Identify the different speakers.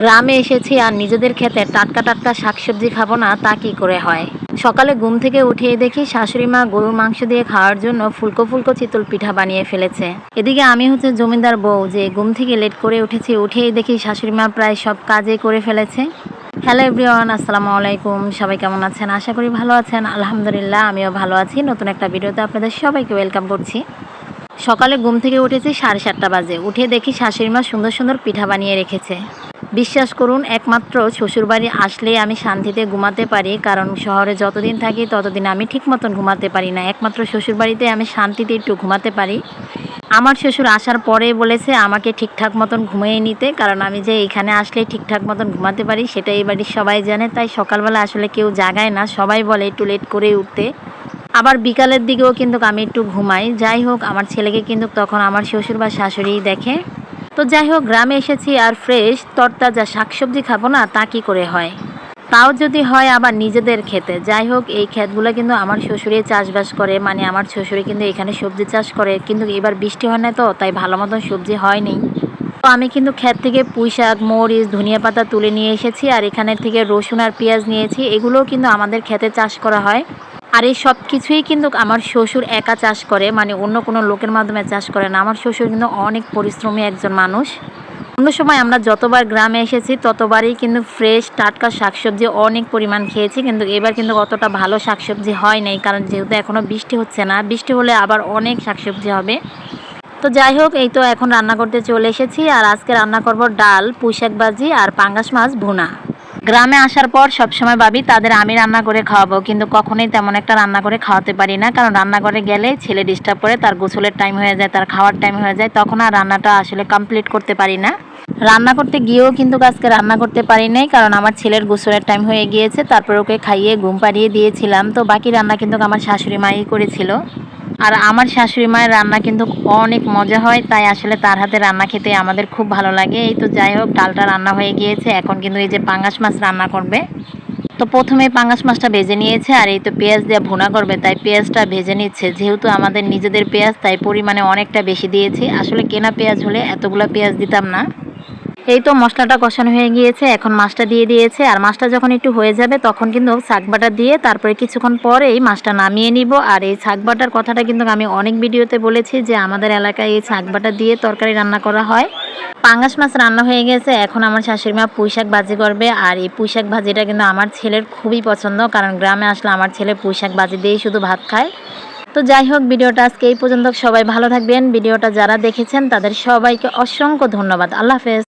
Speaker 1: গ্রামে এসেছি আর নিজেদের ক্ষেতে টাটকা টাটকা শাকসবজি খাবো না তা কি করে হয়। সকালে ঘুম থেকে উঠেই দেখি শাশুড়ি মা গরুর মাংস দিয়ে খাওয়ার জন্য ফুলকো ফুলকো চিতল পিঠা বানিয়ে ফেলেছে। এদিকে আমি জমিদার বউ, যে ঘুম থেকে লেট করে উঠেছি, উঠেই দেখি শাশুড়ি মা প্রায় সব কাজে করে ফেলেছে। হ্যালো এভরিওয়ান, আসসালামু আলাইকুম। সবাই কেমন আছেন? আশা করি ভালো আছেন। আলহামদুলিল্লাহ, আমিও ভালো আছি। নতুন একটা ভিডিওতে আপনাদের সবাইকে ওয়েলকাম করছি। সকালে ঘুম থেকে উঠেছি 7:30 বাজে। উঠে দেখি শাশুড়ি মা সুন্দর সুন্দর পিঠা বানিয়ে রেখেছে। বিশ্বাস করুন, একমাত্র শ্বশুরবাড়ি আসলেই আমি শান্তিতে ঘুমাতে পারি, কারণ শহরে যতদিন থাকি ততদিন আমি ঠিক মতন ঘুমাতে পারি না। একমাত্র শ্বশুরবাড়িতে আমি শান্তিতে একটু ঘুমাতে পারি। আমার শ্বশুর আসার পরে বলেছে আমাকে ঠিকঠাক মতন ঘুমিয়ে নিতে, কারণ আমি যে এখানে আসলে ঠিকঠাক মতন ঘুমাতে পারি সেটা এই বাড়ির সবাই জানে। তাই সকালবেলা আসলে কেউ জাগায় না, সবাই বলে একটু লেট করে উঠতে। আবার বিকালের দিকেও কিন্তু আমি একটু ঘুমাই। যাই হোক, আমার ছেলেকে কিন্তু তখন আমার শ্বশুর বা শাশুড়ি দেখে। তো যাই হোক, গ্রামে এসেছি আর ফ্রেশ তরতাজা শাকসবজি খাবো না তা কি করে হয়। তাও যদি হয় আবার নিজেদের খেতে। যাই হোক, এই ক্ষেতগুলো কিন্তু আমার শ্বশুরই চাষবাস করে, মানে আমার শ্বশুরে কিন্তু এখানে সবজি চাষ করে। কিন্তু এবার বৃষ্টি হয় না, তো তাই ভালো মতন সবজি হয়নি। তো আমি কিন্তু ক্ষেত থেকে পুঁই শাক, মরিচ, ধনিয়া পাতা তুলে নিয়ে এসেছি, আর এখানের থেকে রসুন আর পেঁয়াজ নিয়েছি। এগুলোও কিন্তু আমাদের ক্ষেতে চাষ করা হয়। আর এই সব কিছুই কিন্তু আমার শ্বশুর একা চাষ করে, মানে অন্য কোনো লোকের মাধ্যমে চাষ করে না। আমার শ্বশুর কিন্তু অনেক পরিশ্রমী একজন মানুষ। অন্য সময় আমরা যতবার গ্রামে এসেছি ততবারই কিন্তু ফ্রেশ টাটকা শাকসবজি অনেক পরিমাণ খেয়েছি, কিন্তু এবার কিন্তু অতটা ভালো শাকসবজি হয় নাই, কারণ যেহেতু এখনও বৃষ্টি হচ্ছে না। বৃষ্টি হলে আবার অনেক শাকসবজি হবে। তো যাই হোক, এই তো এখন রান্না করতে চলে এসেছি। আর আজকে রান্না করব ডাল, পুঁই শাক ভাজি আর পাঙ্গাস মাছ ভুনা। গ্রামে আসার পর সবসময় ভাবি তাদের আমি রান্না করে খাওয়াবো, কিন্তু কখনোই তেমন একটা রান্না করে খাওয়াতে পারি না, কারণ রান্নাঘরে গেলে ছেলে ডিস্টার্ব করে, তার গোসলের টাইম হয়ে যায়, তার খাওয়ার টাইম হয়ে যায়, তখন আর রান্নাটা আসলে কমপ্লিট করতে পারি না। রান্না করতে গিয়েও কিন্তু আজকে রান্না করতে পারি নাই, কারণ আমার ছেলের গোসলের টাইম হয়ে গিয়েছে। তারপর ওকে খাইয়ে ঘুম পাড়িয়ে দিয়েছিলাম। তো বাকি রান্না কিন্তু আমার শাশুড়ি মাই করেছিল। আর আমার শাশুড়ি মায়ের রান্না কিন্তু অনেক মজা হয়, তাই আসলে তার হাতে রান্না খেতে আমাদের খুব ভালো লাগে। এই তো যাই হোক, ডালটা রান্না হয়ে গিয়েছে। এখন কিন্তু এই যে পাঙ্গাস মাছ রান্না করবে। তো প্রথমে পাঙ্গাস মাছটা ভেজে নিয়েছে, আর এই তো পেঁয়াজ দিয়ে ভুনা করবে, তাই পেঁয়াজটা ভেজে নিচ্ছে। যেহেতু আমাদের নিজেদের পেঁয়াজ, তাই পরিমাণে অনেকটা বেশি দিয়েছি। আসলে কেনা পেঁয়াজ হলে এতগুলো পেঁয়াজ দিতাম না। এই তো মশলাটা কষানো হয়ে গিয়েছে, এখন মাছটা দিয়ে দিয়েছে। আর মাছটা যখন একটু হয়ে যাবে তখন কিন্তু শাক বাটা দিয়ে তারপরে কিছুক্ষণ পরেই মাছটা নামিয়ে নিব। আর এই শাক বাটার কথাটা কিন্তু আমি অনেক ভিডিওতে বলেছি যে আমাদের এলাকায় এই শাক বাটা দিয়ে তরকারি রান্না করা হয়। পাঙ্গাস মাছ রান্না হয়ে গেছে, এখন আমার শাশুড়ি মা পুঁই শাক ভাজি করবে। আর এই পুঁই শাক ভাজিটা কিন্তু আমার ছেলের খুবই পছন্দ, কারণ গ্রামে আসলে আমার ছেলে পুঁই শাক ভাজি দিয়েই শুধু ভাত খায়। তো যাই হোক, ভিডিওটা আজকে এই পর্যন্ত। সবাই ভালো থাকবেন। ভিডিওটা যারা দেখেছেন তাদের সবাইকে অসংখ্য ধন্যবাদ। আল্লাহ হাফেজ।